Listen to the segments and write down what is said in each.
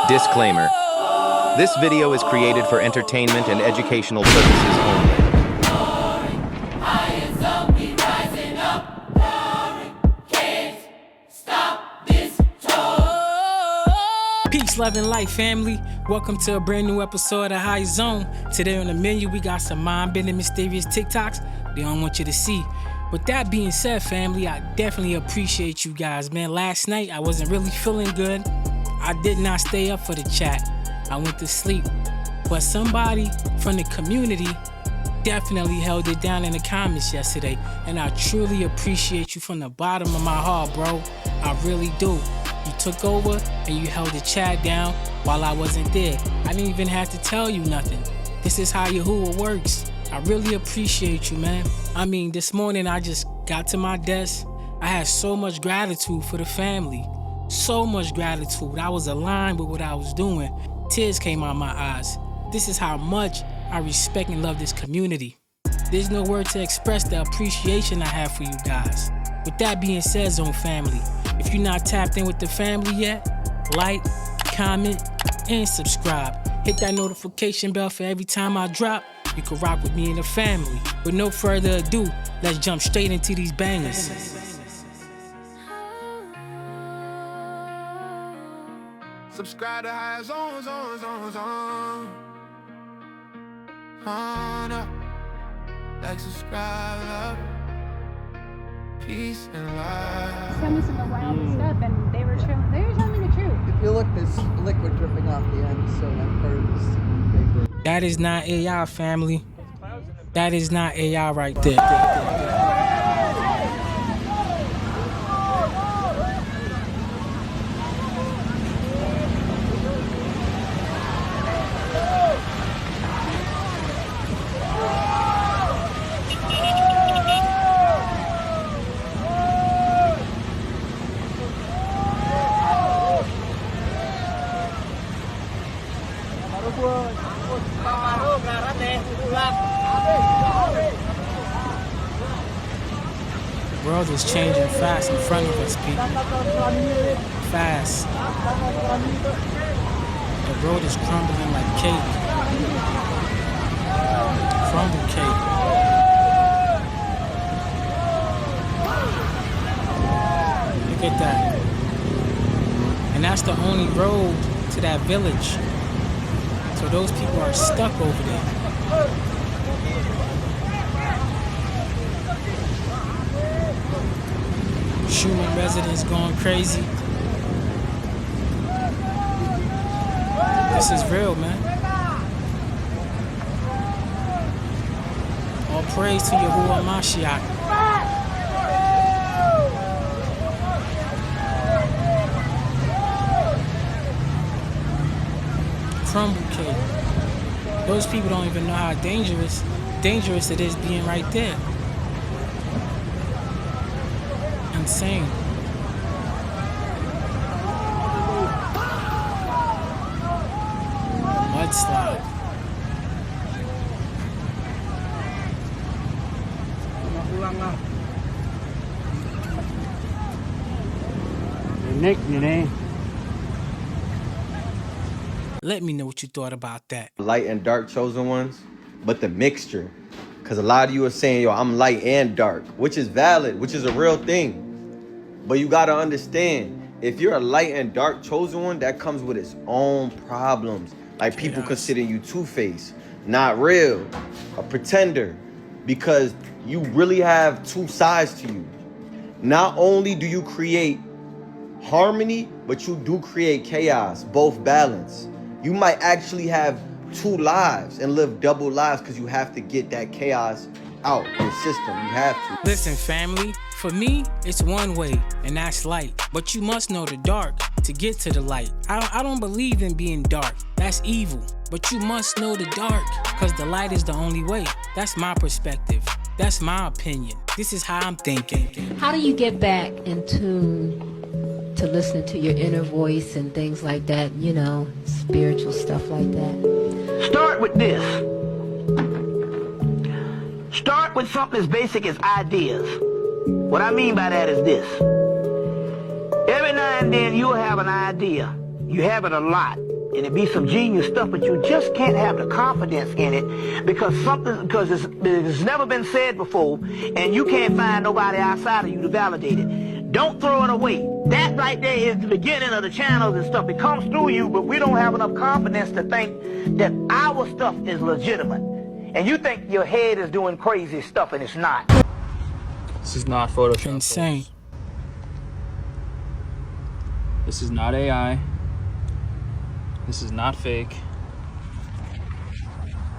Disclaimer. This video is created for entertainment and educational purposes only. Peace, love, and life, family. Welcome to a brand new episode of High Zone. Today on the menu, we got some mind-bending, mysterious TikToks they don't want you to see. With that being said, family, I definitely appreciate you guys, man. Last night, I wasn't really feeling good. I did not stay up for the chat. I went to sleep. But somebody from the community definitely held it down in the comments yesterday. And I truly appreciate you from the bottom of my heart, bro. I really do. You took over and you held the chat down while I wasn't there. I didn't even have to tell you nothing. This is how Yahuwah works. I really appreciate you, man. I mean, this morning I just got to my desk. I had so much gratitude for the family. So much gratitude. I was aligned with what I was doing. Tears came out my eyes. This is how much I respect and love this community. There's no word to express the appreciation I have for you guys. With that being said, Zone family, if you're not tapped in with the family yet, like, comment, and subscribe. Hit that notification bell for every time I drop. You can rock with me and the family. With no further ado, let's jump straight into these bangers. Subscribe to High Zone, zone. No. Like, subscribe, peace and love. Tell me some around stuff, and they were telling me the truth. If you look, there's liquid dripping off the end, so that part is paper. That is not AI, family. That is not AI right there. The world is changing fast in front of us, people. Fast. The world is crumbling like cake. Crumble cake. Look at that. And that's the only road to that village. So those people are stuck over there. Schumann residents going crazy. This is real, man. All praise to Yahuwah Mashiach. Crumble cake. Those people don't even know how dangerous it is being right there. Insane. Mudslide. Let me know what you thought about that. Light and dark chosen ones, but the mixture. Because a lot of you are saying, yo, I'm light and dark, which is valid, which is a real thing. But you got to understand, if you're a light and dark chosen one, that comes with its own problems. Like people consider you two-faced, not real, a pretender, because you really have two sides to you. Not only do you create harmony, but you do create chaos, both balance. You might actually have two lives and live double lives because you have to get that chaos out your system. You have to. Listen, family, for me, it's one way, and that's light. But you must know the dark to get to the light. I don't believe in being dark. That's evil. But you must know the dark, because the light is the only way. That's my perspective. That's my opinion. This is how I'm thinking. How do you get back in tune to listening to your inner voice and things like that, you know, spiritual stuff like that? Start with this. Start with something as basic as ideas. What I mean by that is this. Every now and then you'll have an idea. You have it a lot. and it be some genius stuff, but you just can't have the confidence in it because it's never been said before, and you can't find nobody outside of you to validate it. Don't throw it away. That right there is the beginning of the channels and stuff. It comes through you, but we don't have enough confidence to think that our stuff is legitimate. And you think your head is doing crazy stuff, and it's not. This is not Photoshop. Insane. This is not AI. This is not fake.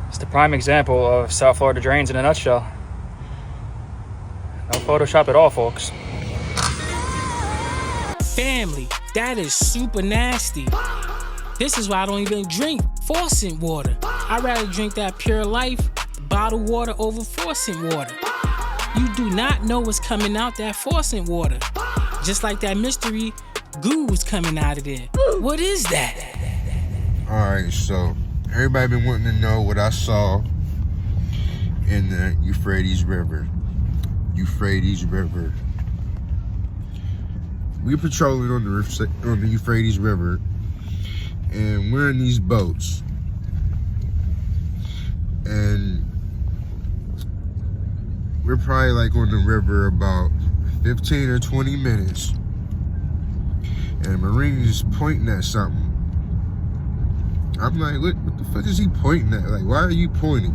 It's the prime example of South Florida drains in a nutshell. No Photoshop at all, folks. Family, that is super nasty. This is why I don't even drink faucet water. I'd rather drink that Pure Life bottled water over faucet water. You do not know what's coming out that faucet water. Just like that mystery goo was coming out of there. What is that? Alright, so everybody been wanting to know what I saw in the Euphrates River. Euphrates River. We're patrolling on the Euphrates River, and we're in these boats. And we're probably like on the river about 15 or 20 minutes. And the Marine is pointing at something. I'm like, what the fuck is he pointing at? Like, why are you pointing?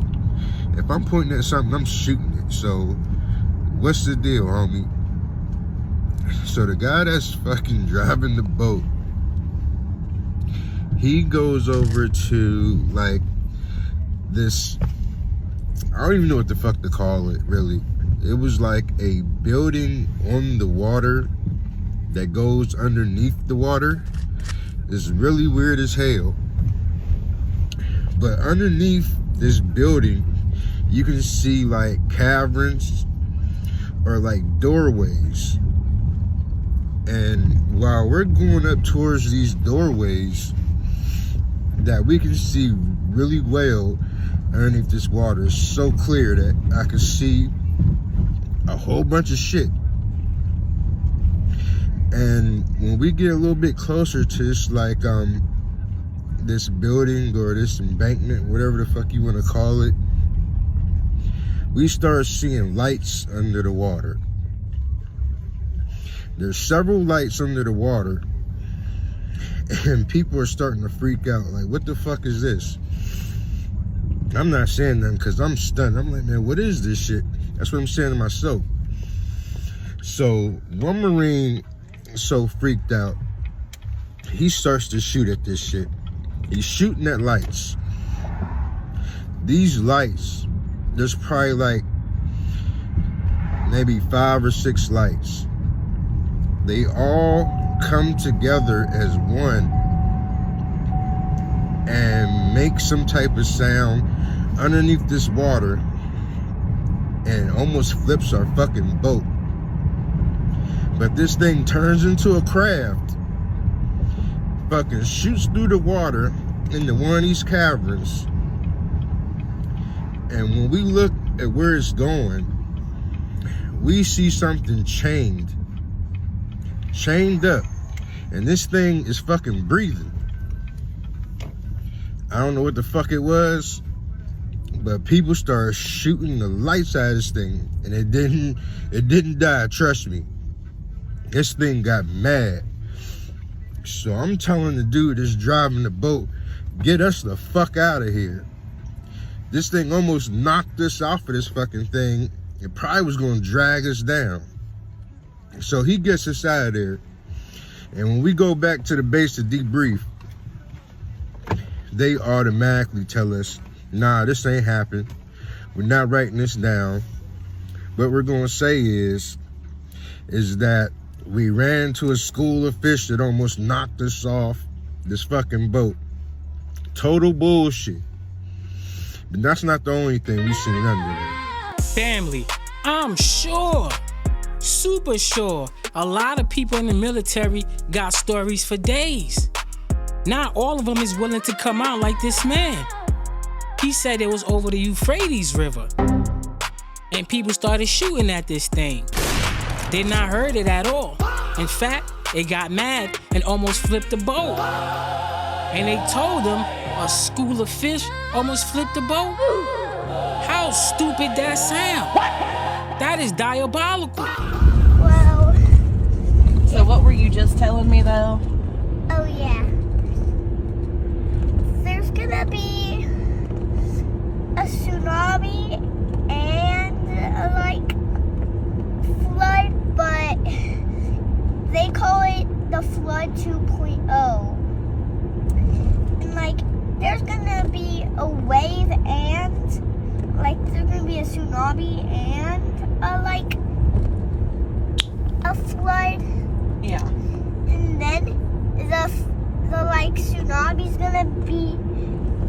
If I'm pointing at something, I'm shooting it. So, what's the deal, homie? So the guy that's fucking driving the boat, he goes over to like this, I don't even know what the fuck to call it, really. It was like a building on the water that goes underneath the water. It's really weird as hell. But underneath this building, you can see like caverns or like doorways. And while we're going up towards these doorways that we can see really well underneath this water, it's so clear that I can see a whole bunch of shit. And when we get a little bit closer to this, like, this building or this embankment, whatever the fuck you want to call it, we start seeing lights under the water. There's several lights under the water, and people are starting to freak out. Like, what the fuck is this? I'm not saying nothing because I'm stunned. I'm like, man, what is this shit? That's what I'm saying to myself. So one Marine, so freaked out, he starts to shoot at this shit. He's shooting at lights. These lights, there's probably like maybe 5 or 6 lights. They all come together as one and make some type of sound underneath this water and almost flips our fucking boat. But this thing turns into a craft, fucking shoots through the water into one of these caverns. And when we look at where it's going, we see something chained up, and this thing is fucking breathing. I don't know what the fuck it was, but people started shooting the lights out of this thing, and it didn't die, trust me. This thing got mad. So I'm telling the dude that's driving the boat, get us the fuck out of here. This thing almost knocked us off of this fucking thing. It probably was gonna drag us down. So he gets us out of there. And when we go back to the base to debrief, they automatically tell us, nah, this ain't happened. We're not writing this down. What we're gonna say is that we ran into a school of fish that almost knocked us off this fucking boat. Total bullshit. But that's not the only thing we've seen under there. Family, I'm sure, super sure, a lot of people in the military got stories for days. Not all of them is willing to come out like this man. He said it was over the Euphrates River. And people started shooting at this thing. They not heard it at all. In fact, it got mad and almost flipped the boat. And they told him a school of fish almost flipped the boat. How stupid that sound? That is diabolical. Well. So what were you just telling me though? Oh yeah. There's gonna be a tsunami and flood, but they call it the flood 2.0. And there's gonna be a wave and there's gonna be a tsunami and a flood. Yeah. And then the tsunami's gonna be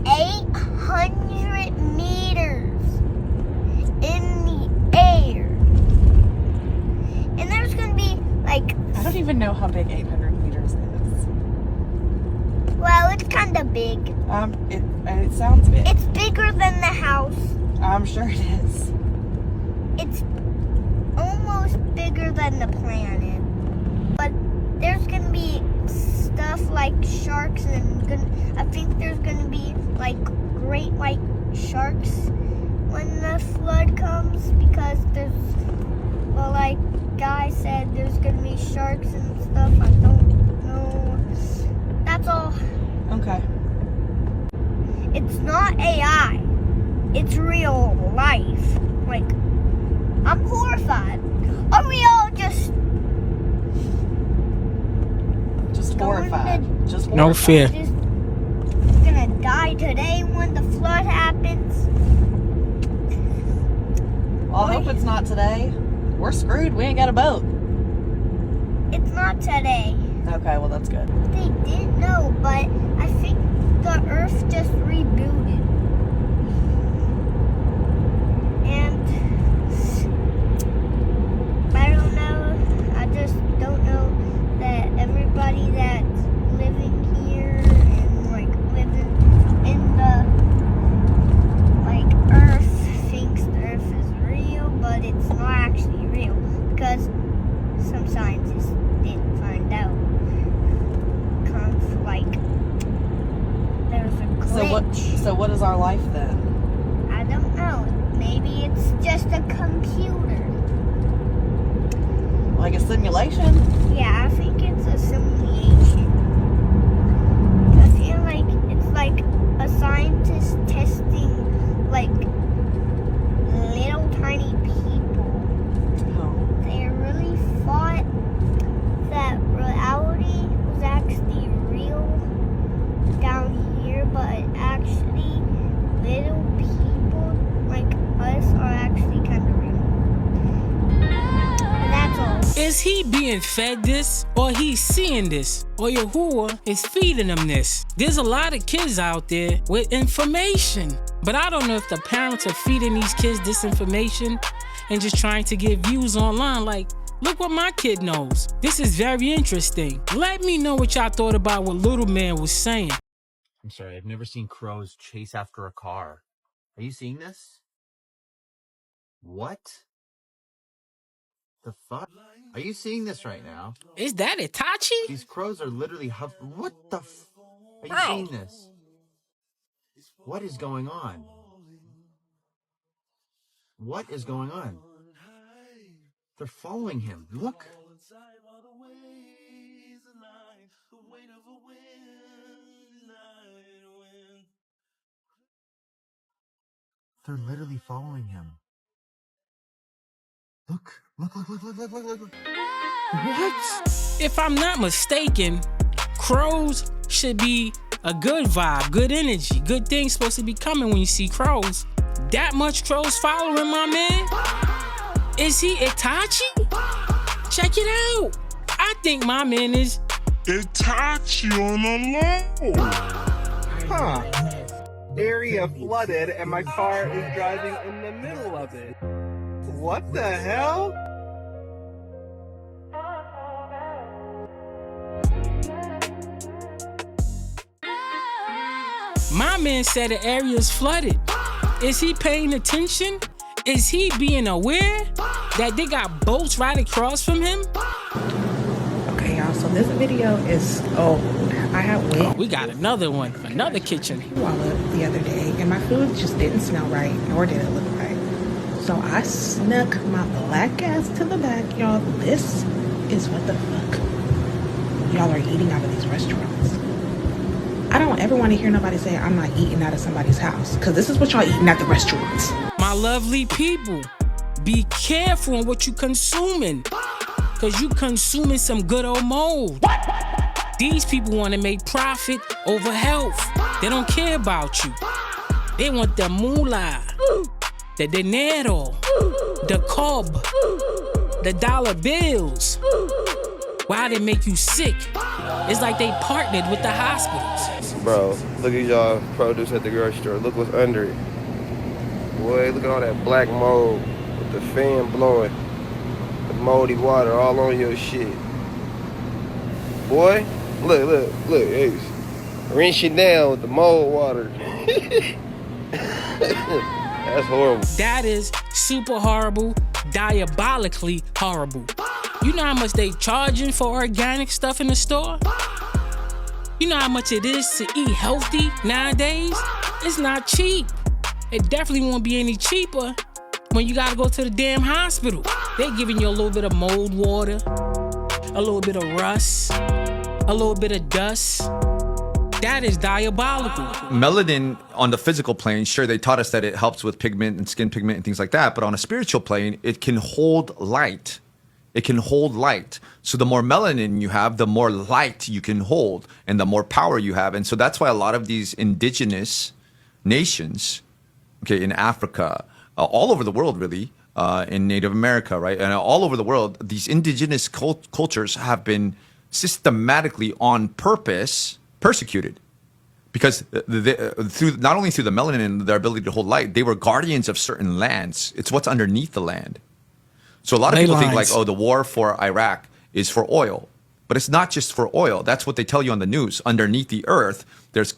800 meters in the air. And there's gonna be I don't even know how big 800 meters is. Well, it's kind of big. It sounds big. It's bigger than the house. I'm sure it is. It's almost bigger than the planet. But there's gonna be stuff like sharks and I think there's gonna be great white sharks when the flood comes because Guy said there's gonna be sharks and stuff. I don't know. That's all. Okay. It's not AI. It's real life. I'm horrified. Are we all just horrified? Just horrified. No fear. Just gonna die today when the flood happens? Well, I hope it's not today. We're screwed. We ain't got a boat. It's not today. Okay, well that's good. They didn't know, but I think the Earth just rebooted. And I don't know. I just don't know that everybody that's living here and living in the Earth thinks the Earth is real, but it's not actually real because some scientists didn't find out. There's a glitch. So what is our life then? I don't know. Maybe it's just a computer. Like a simulation? Yeah, I think it's a simulation. I feel like it's a scientist testing little tiny people. Oh. They really thought that reality was actually real down here, but actually little people like us are actually kind of real. And that's all. Is he being fed this, or he's seeing this, or Yahuwah is feeding him this? There's a lot of kids out there with information, but I don't know if the parents are feeding these kids this information and just trying to get views online. Look what my kid knows. This is very interesting. Let me know what y'all thought about what Little Man was saying. I'm sorry, I've never seen crows chase after a car. Are you seeing this? What? The fuck? Are you seeing this right now? Is that Itachi? These crows are literally what the f? Are you seeing this? What is going on? What is going on? They're following him. Look. They're literally following him. Look. Look. What? If I'm not mistaken, crows should be a good vibe, good energy, good things supposed to be coming when you see crows. That much crows following my man? Is he Itachi? Check it out. I think my man is Itachi on the low. Huh. Area flooded and my car is driving in the middle of it. What the hell? My man said the area is flooded. Is he paying attention? Is he being aware that they got boats right across from him? Okay, y'all, so This video is, I have went. Oh, we got another one, another kitchen. The other day, and my food just didn't smell right, nor did it look right. So I snuck my black ass to the back, y'all. This is what the fuck y'all are eating out of these restaurants. I don't ever want to hear nobody say I'm not eating out of somebody's house, because this is what y'all eating at the restaurants. My lovely people, be careful on what you consuming, because you consuming some good old mold. These people want to make profit over health. They don't care about you. They want the moolah, the dinero, the cob, the dollar bills. Why they make you sick? It's like they partnered with the hospitals. Bro, look at y'all produce at the grocery store. Look what's under it. Boy, look at all that black mold with the fan blowing. The moldy water all on your shit. Boy, look, Ace. Rinse it down with the mold water. That's horrible. That is super horrible, diabolically horrible. You know how much they charging for organic stuff in the store? You know how much it is to eat healthy nowadays? It's not cheap. It definitely won't be any cheaper when you gotta go to the damn hospital. They're giving you a little bit of mold water, a little bit of rust, a little bit of dust. That is diabolical. Melanin on the physical plane, sure, they taught us that it helps with pigment and skin pigment and things like that. But on a spiritual plane, it can hold light. It can hold light. So the more melanin you have, the more light you can hold and the more power you have. And so that's why a lot of these indigenous nations, okay, in Africa, all over the world, really, in Native America, right? And all over the world, these indigenous cultures have been systematically on purpose persecuted. Because through not only through the melanin and their ability to hold light, they were guardians of certain lands. It's what's underneath the land. So a lot of people think like, oh, the war for Iraq is for oil. But it's not just for oil. That's what they tell you on the news. Underneath the earth, there's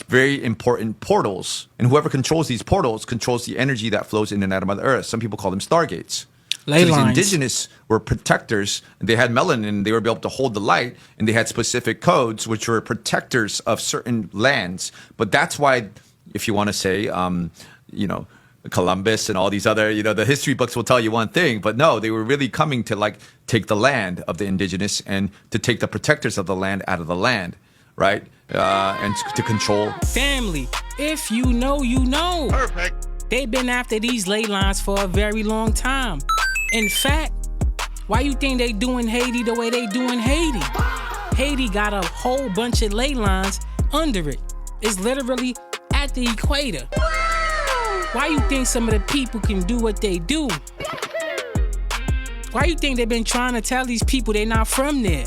very important portals. And whoever controls these portals controls the energy that flows in and out of the earth. Some people call them stargates. So these indigenous were protectors. They had melanin. They were able to hold the light. And they had specific codes, which were protectors of certain lands. But that's why, if you want to say, you know, Columbus and all these other, you know, the history books will tell you one thing, but no, they were really coming to like take the land of the indigenous and to take the protectors of the land out of the land, right? And to control. Family, if you know, you know. Perfect. They've been after these ley lines for a very long time. In fact, why you think they doing Haiti the way they doing Haiti? Haiti got a whole bunch of ley lines under it. It's literally at the equator. Why you think some of the people can do what they do? Why you think they've been trying to tell these people they're not from there?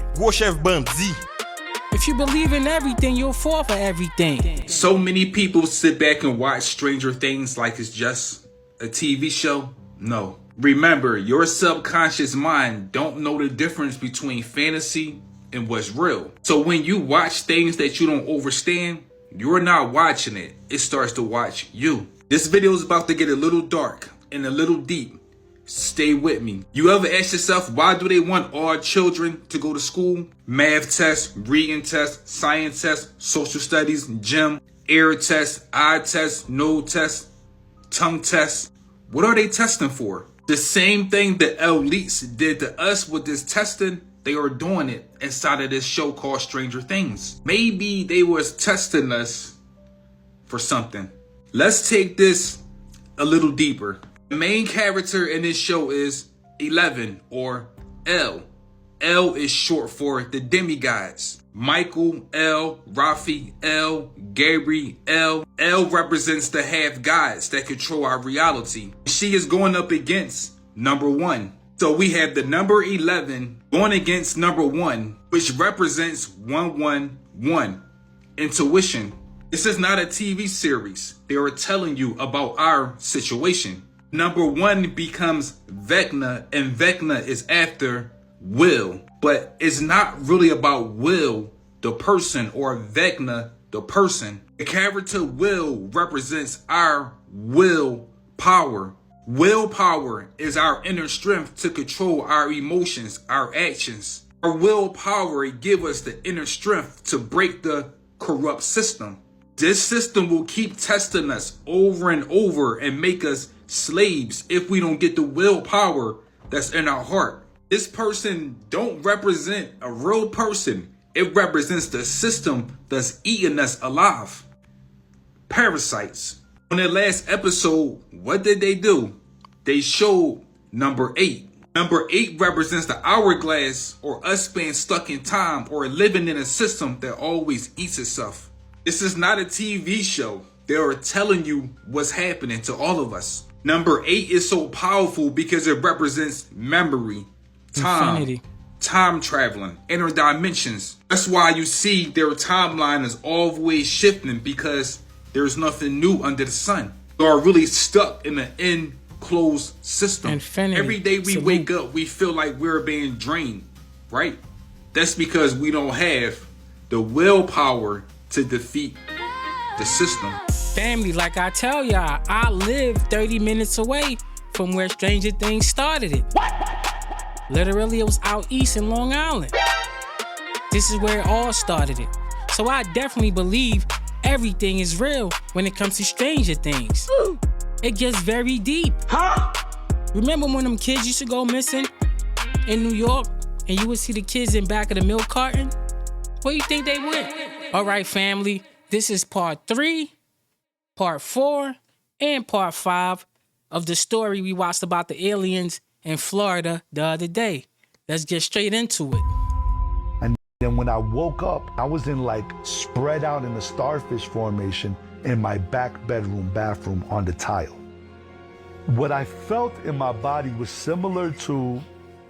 If you believe in everything, you'll fall for everything. So many people sit back and watch Stranger Things like it's just a TV show. No. Remember, your subconscious mind don't know the difference between fantasy and what's real. So when you watch things that you don't understand, you're not watching it. It starts to watch you. This video is about to get a little dark and a little deep. Stay with me. You ever ask yourself, why do they want all children to go to school? Math test, reading test, science test, social studies, gym, air test, eye test, nose test, tongue test. What are they testing for? The same thing the elites did to us with this testing, they are doing it inside of this show called Stranger Things. Maybe they was testing us for something. Let's take this a little deeper. The main character in this show is 11 or L. L is short for the demigods. Michael L, Rafi L, Gabriel L. L represents the half gods that control our reality. She is going up against number 1. So we have the number 11 going against number 1, which represents 111. Intuition. This is not a TV series. They are telling you about our situation. Number 1 becomes Vecna, and Vecna is after Will. But it's not really about Will, the person, or Vecna, the person. The character Will represents our will power. Willpower is our inner strength to control our emotions, our actions. Our willpower give us the inner strength to break the corrupt system. This system will keep testing us over and over and make us slaves if we don't get the willpower that's in our heart. This person don't represent a real person. It represents the system that's eating us alive. Parasites. On their last episode, what did they do? They showed number 8. Number 8 represents the hourglass, or us being stuck in time or living in a system that always eats itself. This is not a TV show. They are telling you what's happening to all of us. Number 8 is so powerful because it represents memory, time, Infinity. time traveling, inner dimensions. That's why you see their timeline is always shifting, because there's nothing new under the sun. They are really stuck in an enclosed system. Infinity. Every day we wake up, we feel like we're being drained, right? That's because we don't have the willpower to defeat the system. Family, like I tell y'all, I live 30 minutes away from where Stranger Things started it. Literally, it was out east in Long Island. This is where it all started it. So I definitely believe everything is real when it comes to Stranger Things. It gets very deep. Remember when them kids used to go missing in New York and you would see the kids in back of the milk carton? Where you think they went? All right, family, this is part 3, part 4, and part 5 of the story we watched about the aliens in Florida the other day. Let's get straight into it. And then when I woke up, I was in like spread out in the starfish formation in my back bathroom on the tile. What I felt in my body was similar to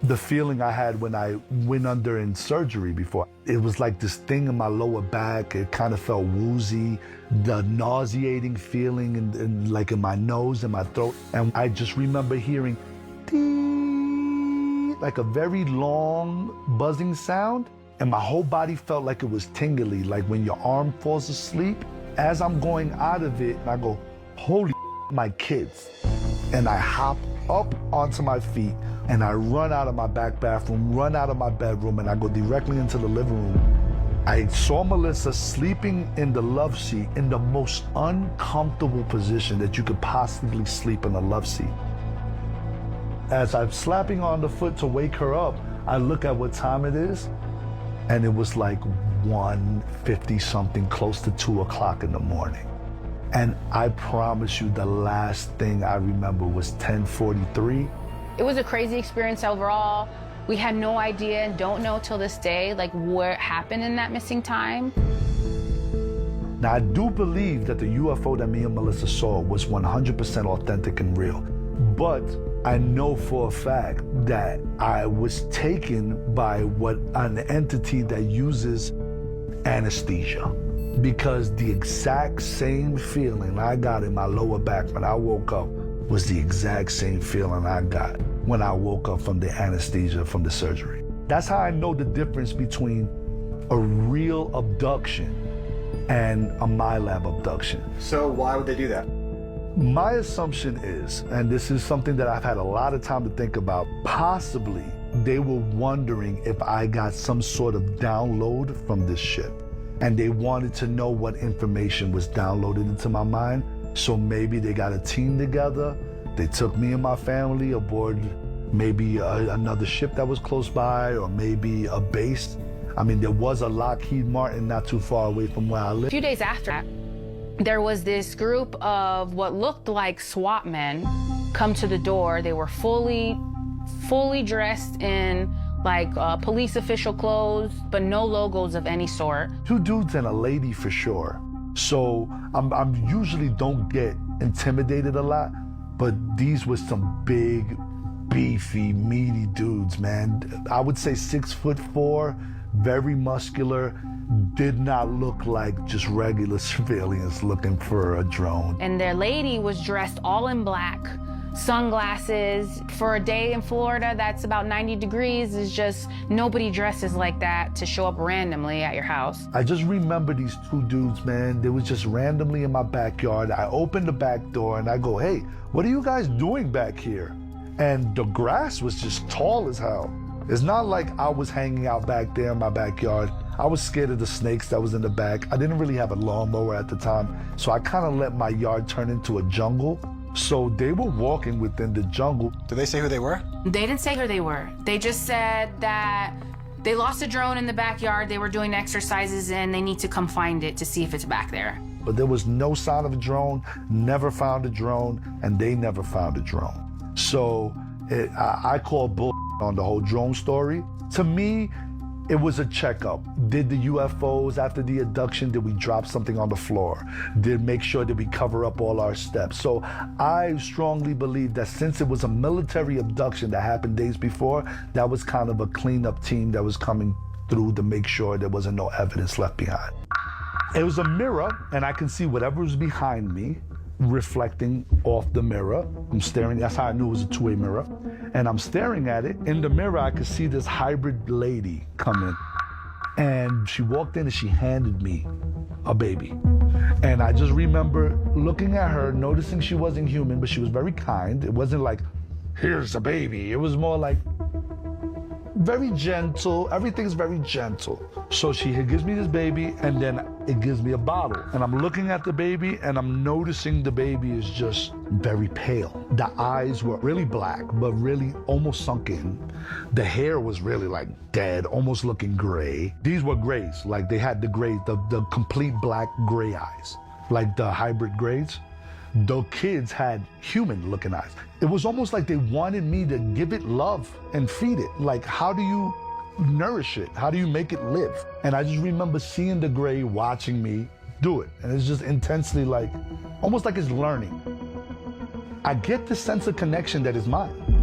the feeling I had when I went under in surgery before. It was like this thing in my lower back. It kind of felt woozy, the nauseating feeling in like in my nose and my throat. And I just remember hearing ding, like a very long buzzing sound. And my whole body felt like it was tingly, like when your arm falls asleep. As I'm going out of it, I go, holy my kids. And I hop up onto my feet and I run out of my back bathroom, run out of my bedroom, and I go directly into the living room. I saw Melissa sleeping in the love seat in the most uncomfortable position that you could possibly sleep in a love seat. As I'm slapping on the foot to wake her up, I look at what time it is, and it was like 1:50 something, close to 2 o'clock in the morning. And I promise you the last thing I remember was 10:43. It was a crazy experience overall. We had no idea and don't know till this day, like what happened in that missing time. Now, I do believe that the UFO that me and Melissa saw was 100% authentic and real. But I know for a fact that I was taken by an entity that uses anesthesia. Because the exact same feeling I got in my lower back when I woke up was the exact same feeling I got when I woke up from the anesthesia from the surgery. That's how I know the difference between a real abduction and a MyLab abduction. So why would they do that? My assumption is, and this is something that I've had a lot of time to think about, possibly they were wondering if I got some sort of download from this ship. And they wanted to know what information was downloaded into my mind. So maybe they got a team together. They took me and my family aboard maybe another ship that was close by, or maybe a base. I mean, there was a Lockheed Martin not too far away from where I live. A few days after that, there was this group of what looked like SWAT men come to the door. They were fully dressed in like police official clothes, but no logos of any sort. 2 dudes and a lady for sure. So I'm usually don't get intimidated a lot, but these were some big, beefy, meaty dudes, man. I would say 6'4", very muscular, did not look like just regular civilians looking for a drone. And their lady was dressed all in black, sunglasses. For a day in Florida that's about 90 degrees, is just nobody dresses like that to show up randomly at your house. I just remember these 2 dudes, man. They was just randomly in my backyard. I opened the back door and I go, hey, what are you guys doing back here? And the grass was just tall as hell. It's not like I was hanging out back there in my backyard. I was scared of the snakes that was in the back. I didn't really have a lawnmower at the time, so I kind of let my yard turn into a jungle. So they were walking within the jungle. Did they say who they were? They didn't say who they were. They just said that they lost a drone in the backyard. They were doing exercises and they need to come find it to see if it's back there. But there was no sign of a drone, never found a drone, and they never found a drone. So I call bull on the whole drone story. To me, it was a checkup. Did the UFOs, after the abduction, did we drop something on the floor? Did make sure that we cover up all our steps? So I strongly believe that since it was a military abduction that happened days before, that was kind of a cleanup team that was coming through to make sure there wasn't no evidence left behind. It was a mirror, and I can see whatever was behind me reflecting off the mirror. I'm staring, that's how I knew it was a two-way mirror. And I'm staring at it. In the mirror, I could see this hybrid lady come in. And she walked in and she handed me a baby. And I just remember looking at her, noticing she wasn't human, but she was very kind. It wasn't like, here's a baby. It was more like, very gentle. Everything's very gentle. So she gives me this baby, and then it gives me a bottle. And I'm looking at the baby, and I'm noticing the baby is just very pale. The eyes were really black, but really almost sunk in. The hair was really like dead, almost looking gray. These were grays, like they had the gray, the complete black gray eyes, like the hybrid grays. The kids had human-looking eyes. It was almost like they wanted me to give it love and feed it. Like, how do you nourish it? How do you make it live? And I just remember seeing the gray watching me do it. And it's just intensely like, almost like it's learning. I get this sense of connection that is mine.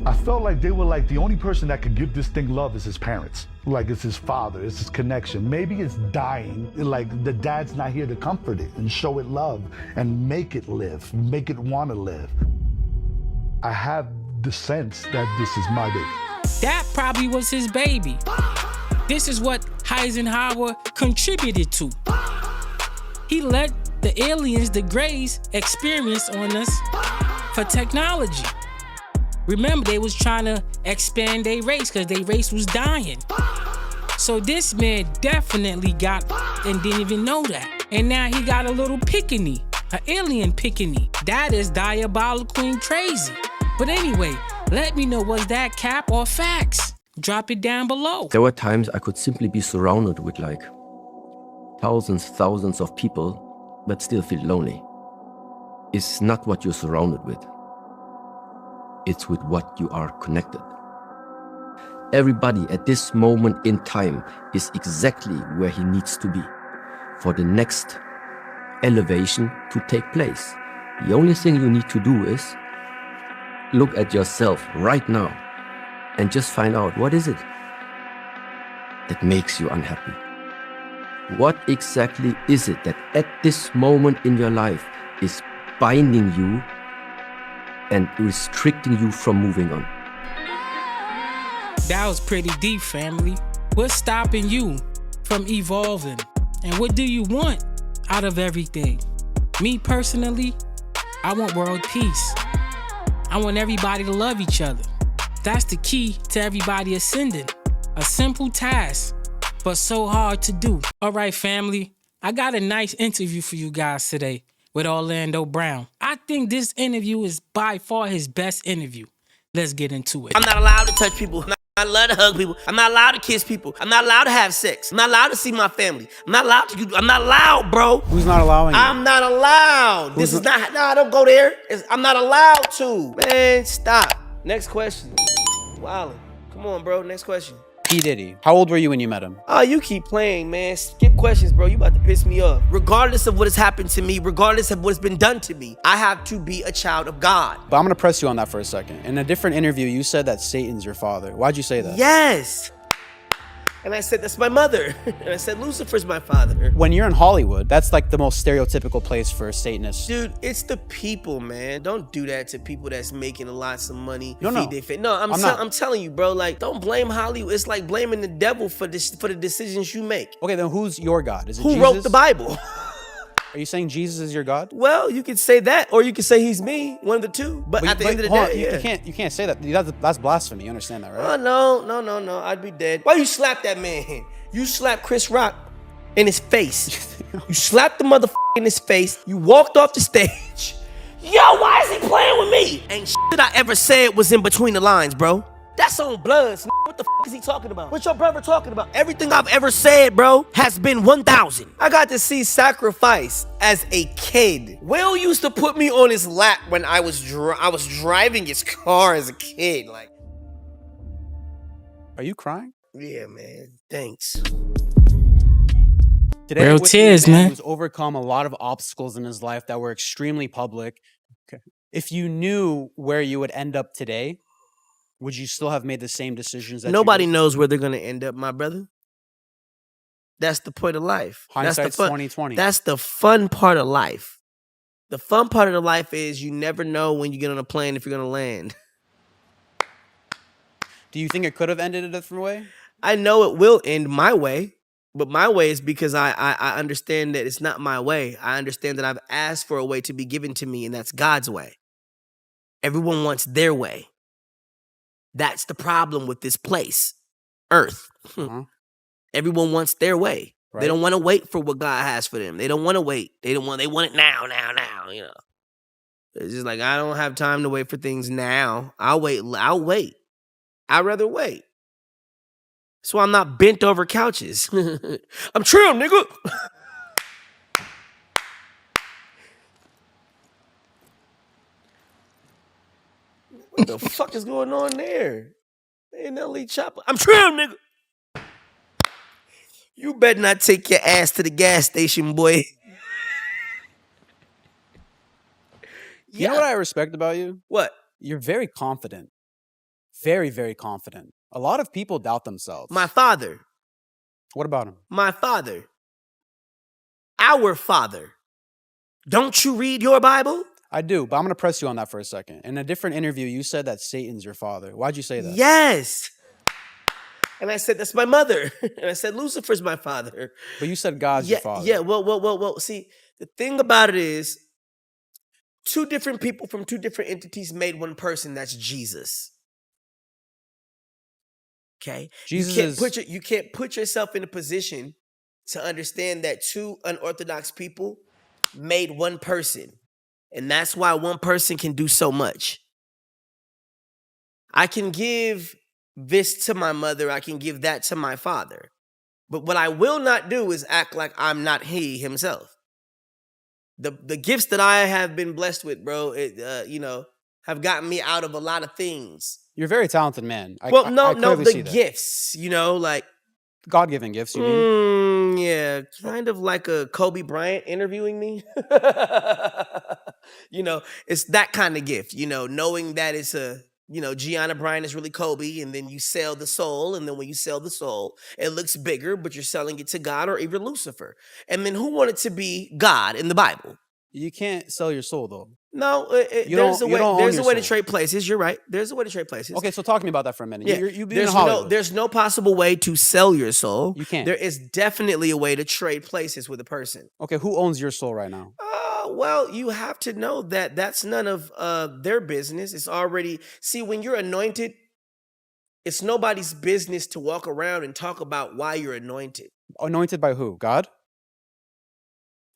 I felt like they were like the only person that could give this thing love is his parents. Like it's his father, it's his connection. Maybe it's dying, like the dad's not here to comfort it and show it love and make it live, make it want to live. I have the sense that this is my baby. That probably was his baby. This is what Eisenhower contributed to. He let the aliens, the Greys, experience on us for technology. Remember, they was trying to expand their race because their race was dying. So this man definitely got and didn't even know that. And now he got a little pickaninny, an alien pickaninny. That is diabolical and crazy. But anyway, let me know, was that cap or facts? Drop it down below. There were times I could simply be surrounded with like thousands of people, but still feel lonely. It's not what you're surrounded with. It's with what you are connected. Everybody at this moment in time is exactly where he needs to be for the next elevation to take place. The only thing you need to do is look at yourself right now and just find out, what is it that makes you unhappy? What exactly is it that at this moment in your life is binding you and restricting you from moving on? That was pretty deep, family. What's stopping you from evolving? And what do you want out of everything? Me personally, I want world peace. I want everybody to love each other. That's the key to everybody ascending. A simple task, but so hard to do. All right, family, I got a nice interview for you guys today with Orlando Brown. I think this interview is by far his best interview. Let's get into it. I'm not allowed to touch people. I love to hug people. I'm not allowed to kiss people. I'm not allowed to have sex. I'm not allowed to see my family. I'm not allowed to. I'm not allowed, bro. Who's not allowing you? I'm not allowed. This is not. No, don't go there. I'm not allowed to. Man, stop. Next question. Wildin'. Come on, bro. Next question. P. Diddy. How old were you when you met him? Oh, you keep playing, man. Skip questions, bro. You about to piss me off. Regardless of what has happened to me, regardless of what has been done to me, I have to be a child of God. But I'm gonna press you on that for a second. In a different interview, you said that Satan's your father. Why'd you say that? Yes. And I said, that's my mother. And I said, Lucifer's my father. When you're in Hollywood, that's like the most stereotypical place for Satanists. Dude, it's the people, man. Don't do that to people that's making lots of money. No. I'm telling you, bro, like, don't blame Hollywood. It's like blaming the devil for the decisions you make. Okay, then who's your God? Is it Who Jesus? wrote the Bible? Are you saying Jesus is your God? Well, you could say that, or you could say he's me, one of the two. But at the end of the hold day, on, yeah. you can't say that. That's blasphemy. You understand that, right? Oh, no. I'd be dead. Why you slap that man? You slap Chris Rock in his face. You slapped the motherfucker in his face. You walked off the stage. Yo, why is he playing with me? Ain't shit I ever said was in between the lines, bro. That's on Bloods. What the is he talking about? What's your brother talking about? Everything I've ever said, bro, has been 1,000. I got to see sacrifice as a kid. Will used to put me on his lap when I was driving his car as a kid. Like, Are you crying? yeah, man. Thanks. Today, Real with tears, you, man. who's overcome a lot of obstacles in his life that were extremely public. Okay. If you knew where you would end up today, would you still have made the same decisions that Nobody you did? knows where they're gonna end up, my brother. That's the point of life. Hindsight's 20/20. That's the fun part of life. The fun part of the life is you never know when you get on a plane if you're gonna land. Do you think it could have ended a different way? I know it will end my way, but my way is because I understand that it's not my way. I understand that I've asked for a way to be given to me, and that's God's way. Everyone wants their way. That's the problem with this place, Earth. Everyone wants their way. Right. They don't want to wait for what God has for them. They don't want to wait. They want it now, you know. It's just like, I don't have time to wait for things now. I'll wait. I'd rather wait. That's why I'm not bent over couches. I'm trim, nigga. What the fuck is going on there? Ain't no Lee Chopper. I'm trim, nigga. You better not take your ass to the gas station, boy. You know what I respect about you? What? You're very confident. Very, very confident. A lot of people doubt themselves. My father. What about him? My father. Our father. Don't you read your Bible? I do, but I'm going to press you on that for a second. In a different interview, you said that Satan's your father. Why'd you say that? Yes. And I said, that's my mother. And I said, Lucifer's my father. But you said God's your father. Yeah, well. See, the thing about it is, two different people from two different entities made one person. That's Jesus. Okay? You can't put yourself in a position to understand that two unorthodox people made one person. And that's why one person can do so much. I can give this to my mother. I can give that to my father. But what I will not do is act like I'm not he himself. The gifts that I have been blessed with, bro, have gotten me out of a lot of things. You're a very talented man. The gifts, like God-given gifts, you mean? Yeah, kind of like a Kobe Bryant interviewing me. It's that kind of gift, knowing that it's Gianna Bryant is really Kobe, and then you sell the soul, and then when you sell the soul, it looks bigger, but you're selling it to God or even Lucifer. And then who wanted to be God in the Bible? You can't sell your soul, though. No, there's a way to trade places. You're right. There's a way to trade places. Okay, so talk to me about that for a minute. Yeah. There's no possible way to sell your soul. You can't. There is definitely a way to trade places with a person. Okay, who owns your soul right now? Well, you have to know that that's none of their business. It's already... See, when you're anointed, it's nobody's business to walk around and talk about why you're anointed. Anointed by who? God?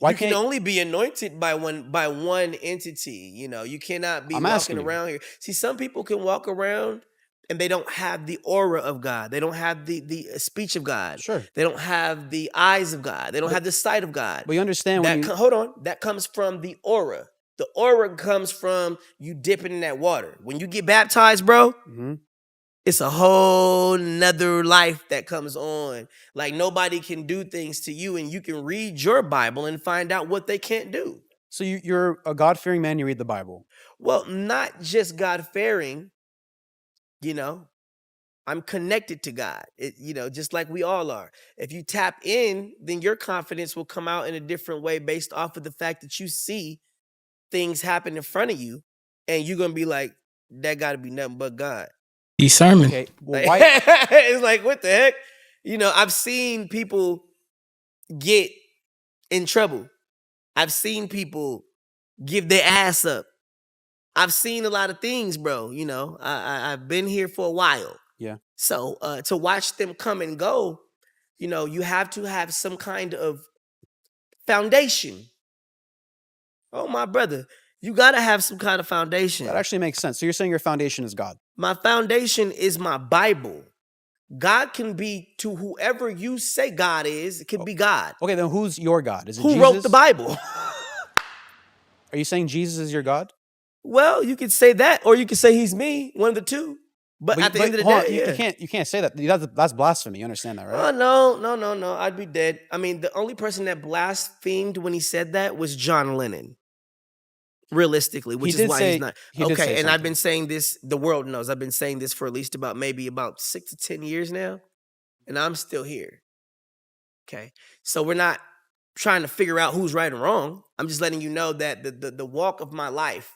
You can only be anointed by one entity. You cannot be walking around here. See, some people can walk around and they don't have the aura of God. They don't have the speech of God. Sure. They don't have the eyes of God. They don't have the sight of God. But you understand hold on. That comes from the aura. The aura comes from you dipping in that water. When you get baptized, bro, it's a whole nother life that comes on. Like, nobody can do things to you, and you can read your Bible and find out what they can't do. So you're a God-fearing man, you read the Bible. Well, not just God-fearing, I'm connected to God, just like we all are. If you tap in, then your confidence will come out in a different way based off of the fact that you see things happen in front of you, and you're going to be like, that got to be nothing but God. Sermon. Okay, well, it's like, what the heck? I've seen people get in trouble I've seen people give their ass up. I've seen a lot of things, bro. You know, I've been here for a while. Yeah. So to watch them come and go, you know, you have to have some kind of foundation. Oh, my brother, you got to have some kind of foundation. That actually makes sense. So you're saying your foundation is God. My foundation is my Bible. God can be to whoever you say God is. It can be God. Okay, then who's your God? Is it Who Jesus? wrote the Bible? Are you saying Jesus is your God? Well, you could say that, or you could say he's me. One of the two. But at the end of the hold day, on, yeah. you can't say that. That's blasphemy. You understand that, right? Oh, no. I'd be dead. I mean, the only person that blasphemed when he said that was John Lennon. Realistically, which is why he's not. Okay, and I've been saying this, the world knows. I've been saying this for at least about 6 to 10 years now, and I'm still here. Okay, so we're not trying to figure out who's right and wrong. I'm just letting you know that the walk of my life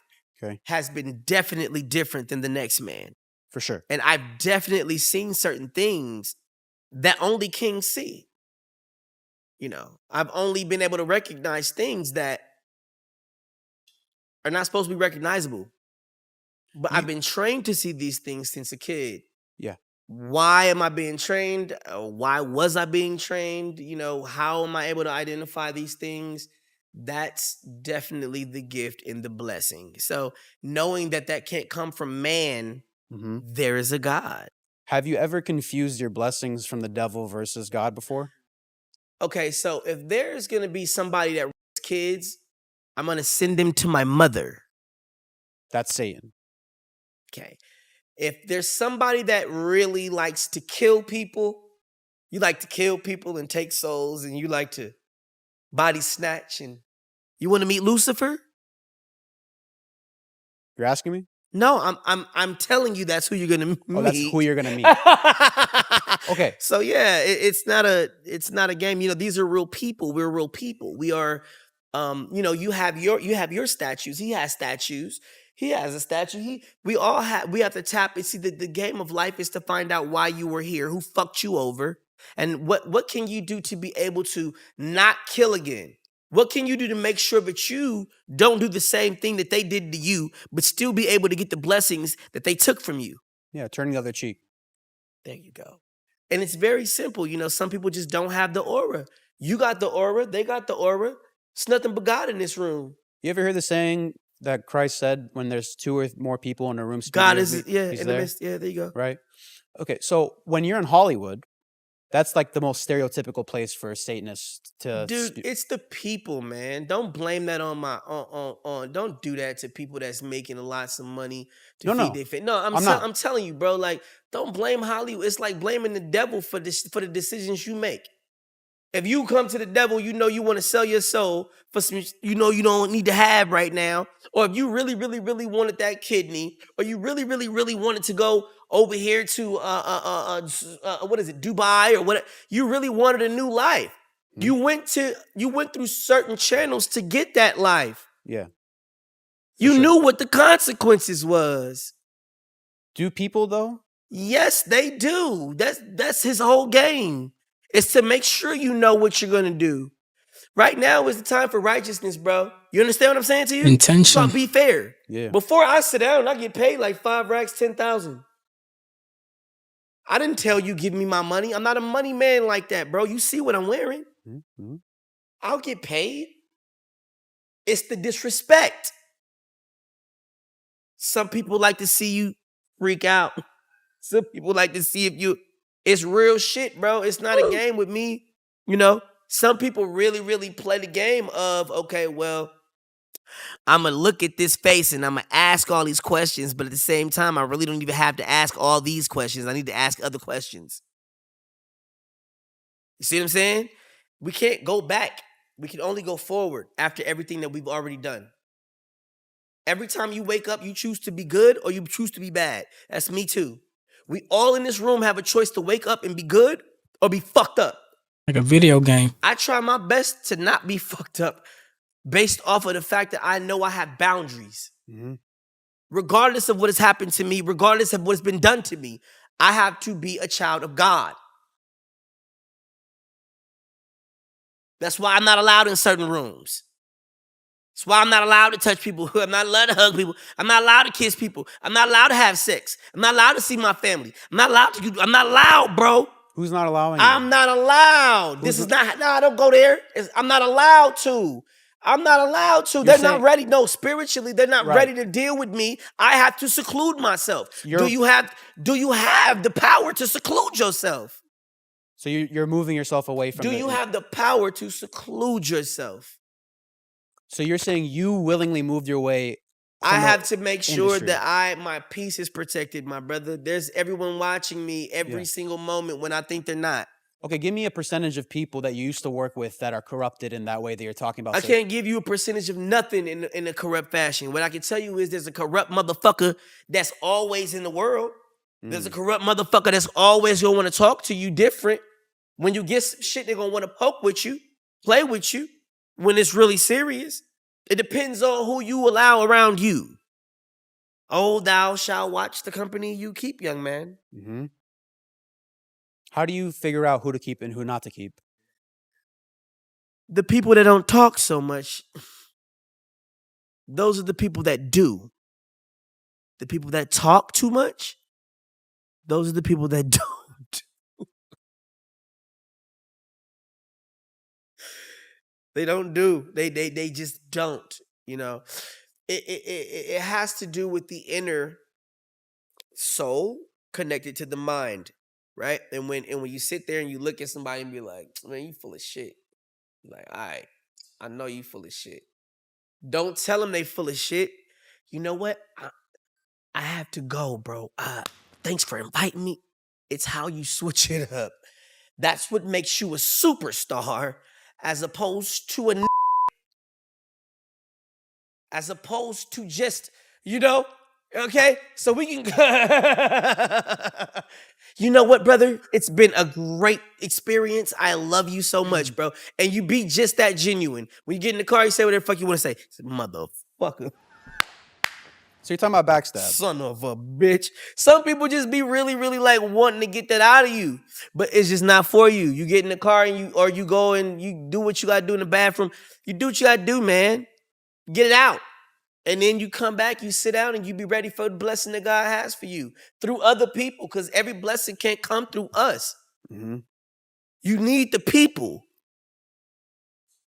has been definitely different than the next man. For sure. And I've definitely seen certain things that only kings see. You know, I've only been able to recognize things that are not supposed to be recognizable. But I've been trained to see these things since a kid. Yeah. Why am I being trained? Why was I being trained? You know, how am I able to identify these things? That's definitely the gift and the blessing. So knowing that that can't come from man, there is a God. Have you ever confused your blessings from the devil versus God before? Okay, so if there's going to be somebody that raised kids, I'm going to send them to my mother. That's Satan. Okay. If there's somebody that really likes to kill people, you like to kill people and take souls, and you like to body snatch, and you want to meet Lucifer? You're asking me? No, I'm telling you that's who you're gonna meet. Oh, that's who you're gonna meet. Okay. So yeah, it's not a game. You know, these are real people. We're real people. We are, you know, you have your statues. He has statues. He has a statue. We have to tap. See, the game of life is to find out why you were here, who fucked you over, and what can you do to be able to not kill again? What can you do to make sure that you don't do the same thing that they did to you, but still be able to get the blessings that they took from you? Yeah, turn the other cheek. There you go. And it's very simple. You know, some people just don't have the aura. You got the aura. They got the aura. It's nothing but God in this room. You ever hear the saying that Christ said, when there's two or more people in a room, God is, he's in there? the midst. Yeah, there you go. Right? Okay, so when you're in Hollywood, that's like the most stereotypical place for Satanists to... Dude, it's the people, man. Don't blame that on my... don't do that to people that's making lots of money to feed their family. No, I'm telling you, bro. Like, don't blame Hollywood. It's like blaming the devil for the decisions you make. If you come to the devil, you know you want to sell your soul for some, you know you don't need to have right now. Or if you really, really, really wanted that kidney, or you really, really, really wanted to go over here to what is it, Dubai or what? You really wanted a new life. You went through certain channels to get that life. Yeah. You knew what the consequences was. Do people though? Yes, they do. That's his whole game. It's to make sure you know what you're gonna do. Right now is the time for righteousness, bro. You understand what I'm saying to you? Intention. So be fair. Yeah. Before I sit down, I get paid like 5 racks, 10,000. I didn't tell you give me my money. I'm not a money man like that, bro. You see what I'm wearing? Mm-hmm. I'll get paid. It's the disrespect. Some people like to see you freak out. Some people like to see if you... It's real shit, bro. It's not a game with me. You know, some people really, really play the game of, okay, well, I'm going to look at this face and I'm going to ask all these questions, but at the same time, I really don't even have to ask all these questions. I need to ask other questions. You see what I'm saying? We can't go back. We can only go forward after everything that we've already done. Every time you wake up, you choose to be good or you choose to be bad. That's me too. We all in this room have a choice to wake up and be good or be fucked up. Like a video game. I try my best to not be fucked up based off of the fact that I know I have boundaries. Mm-hmm. Regardless of what has happened to me, regardless of what has been done to me, I have to be a child of God. That's why I'm not allowed in certain rooms. That's why I'm not allowed to touch people. I'm not allowed to hug people. I'm not allowed to kiss people. I'm not allowed to have sex. I'm not allowed to see my family. I'm not allowed, bro. Who's not allowing you? I'm not allowed. This is not, nah, don't go there. I'm not allowed to. I'm not allowed to. They're not ready. No, spiritually, they're not ready to deal with me. I have to seclude myself. Do you have the power to seclude yourself? So you're moving yourself away from Do you have the power to seclude yourself? So you're saying you willingly moved your way. I have to make sure that my peace is protected, my brother. There's everyone watching me every single moment when I think they're not. Okay, give me a percentage of people that you used to work with that are corrupted in that way that you're talking about. I can't give you a percentage of nothing in a corrupt fashion. What I can tell you is there's a corrupt motherfucker that's always in the world. There's a corrupt motherfucker that's always gonna want to talk to you different. When you get some shit, they're gonna want to poke with you, play with you. When it's really serious, it depends on who you allow around you. Oh, thou shalt watch the company you keep, young man. Mm-hmm. How do you figure out who to keep and who not to keep? The people that don't talk so much, those are the people that do. The people that talk too much, those are the people that don't. They don't do. They just don't. You know, it has to do with the inner soul connected to the mind, right? And when you sit there and you look at somebody and be like, man, you full of shit. Like, all right, I know you full of shit. Don't tell them they full of shit. You know what? I have to go, bro. Thanks for inviting me. It's how you switch it up. That's what makes you a superstar, as opposed to as opposed to just, okay? So we can, you know what, brother? It's been a great experience. I love you so much, bro. And you be just that genuine. When you get in the car, you say whatever the fuck you want to say. Motherfucker. So you're talking about backstab. Son of a bitch. Some people just be really, really like wanting to get that out of you, but it's just not for you. You get in the car and you go and you do what you got to do in the bathroom. You do what you got to do, man. Get it out. And then you come back, you sit down, and you be ready for the blessing that God has for you through other people, because every blessing can't come through us. Mm-hmm. You need the people.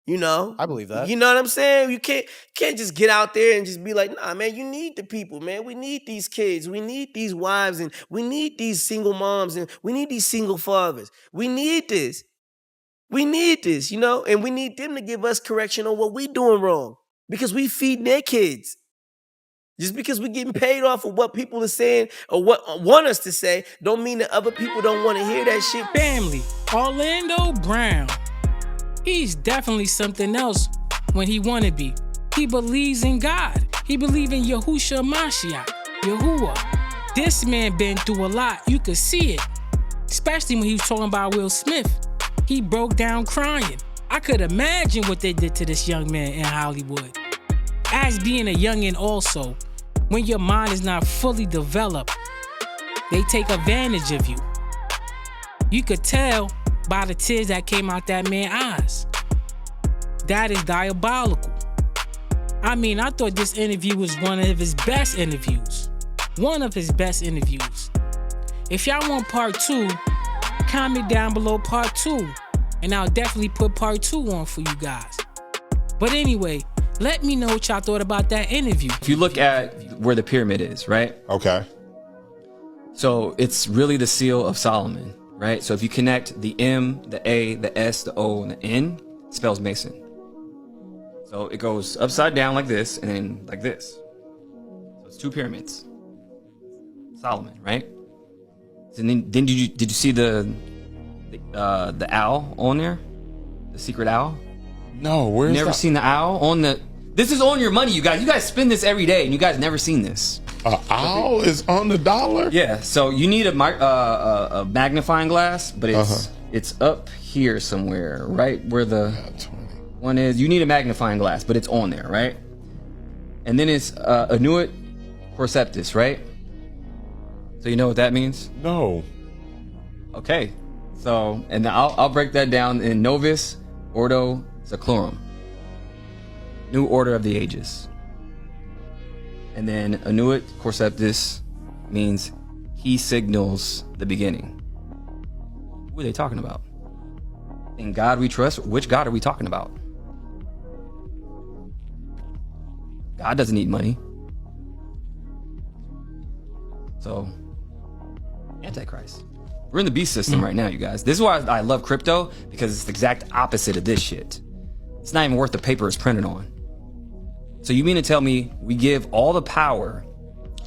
I believe that. You know what I'm saying? You can't just get out there and just be like, nah, man, you need the people, man. We need these kids. We need these wives, and we need these single moms, and we need these single fathers. We need this. We need this, and we need them to give us correction on what we doing wrong, because we feeding their kids. Just because we're getting paid off of what people are saying or what want us to say, don't mean that other people don't want to hear that shit. Family, Orlando Brown. He's definitely something else when he want to be. He believes in God. He believes in Yahushua Mashiach, Yahuwah. This man been through a lot. You could see it. Especially when he was talking about Will Smith. He broke down crying. I could imagine what they did to this young man in Hollywood. As being a youngin' also, when your mind is not fully developed, they take advantage of you. You could tell by the tears that came out that man's eyes. That is diabolical. I mean, I thought this interview was one of his best interviews. One of his best interviews. If y'all want part 2, comment down below part 2, and I'll definitely put part 2 on for you guys. But anyway, let me know what y'all thought about that interview. If you look at where the pyramid is, right? Okay. So it's really the seal of Solomon, right? So if you connect the M, the A, the S, the O, and the N, it spells Mason. So it goes upside down like this, and then like this. So it's 2 pyramids. Solomon, right? And then did you see the owl on there? The secret owl? No, where's Never seen the owl on the... This is on your money, you guys. You guys spend this every day, and you guys never seen this. Owl is on the dollar? Yeah, so you need a magnifying glass, but it's up here somewhere, right where the one is. You need a magnifying glass, but it's on there, right? And then it's Anuit Forceptus, right? So you know what that means? No. Okay, so, and I'll break that down in Novus Ordo Seclorum. New order of the ages. And then Anuit Corceptus means he signals the beginning. Who are they talking about? In God we trust. Which God are we talking about? God doesn't need money. So, Antichrist. We're in the beast system right now, you guys. This is why I love crypto, because it's the exact opposite of this shit. It's not even worth the paper it's printed on. So you mean to tell me we give all the power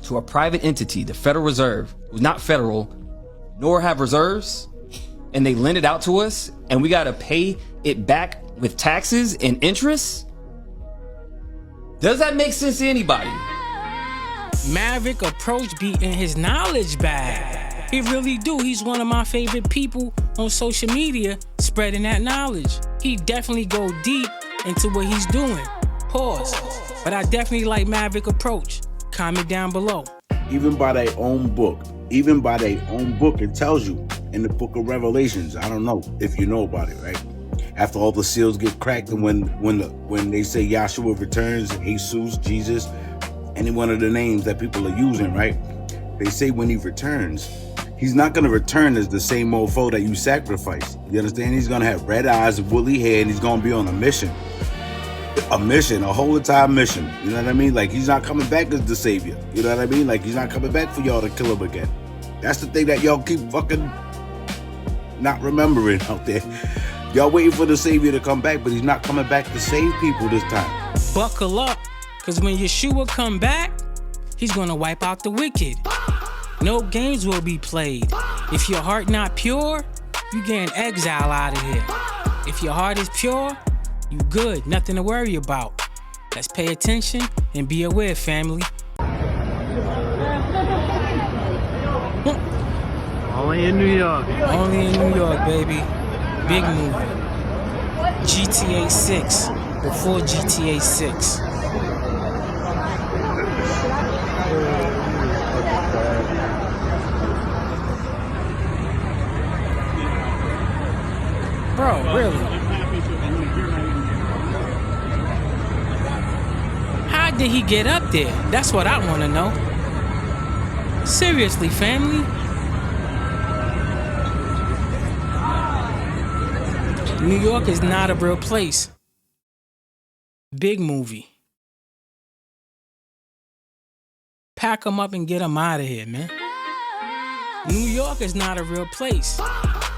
to a private entity, the Federal Reserve, who's not federal, nor have reserves, and they lend it out to us, and we gotta pay it back with taxes and interest? Does that make sense to anybody? Maverick approach be in his knowledge bag. He really do. He's one of my favorite people on social media spreading that knowledge. He definitely go deep into what he's doing. Pause. But I definitely like Maverick approach. Comment down below. Even by their own book, it tells you in the book of Revelations. I don't know if you know about it, right? After all the seals get cracked, and when they say Yahshua returns, Jesus, Jesus, any one of the names that people are using, right? They say when he returns, he's not going to return as the same mofo that you sacrificed. You understand? He's going to have red eyes, woolly hair, and he's going to be on a mission. A whole entire mission. You know what I mean? Like, he's not coming back as the savior. You know what I mean? Like, he's not coming back for y'all to kill him again. That's the thing that y'all keep fucking not remembering out there. Y'all waiting for the savior to come back, but he's not coming back to save people this time. Buckle up, because when Yeshua come back, he's going to wipe out the wicked. No games will be played. If your heart not pure, you getting exile out of here. If your heart is pure, you good, nothing to worry about. Let's pay attention and be aware, family. Only in New York. Only in New York, baby. Big movie. GTA 6. Before GTA 6. Bro, really? How did he get up there? That's what I want to know. Seriously, family. New York is not a real place. Big movie. Pack them up and get them out of here, man. New York is not a real place.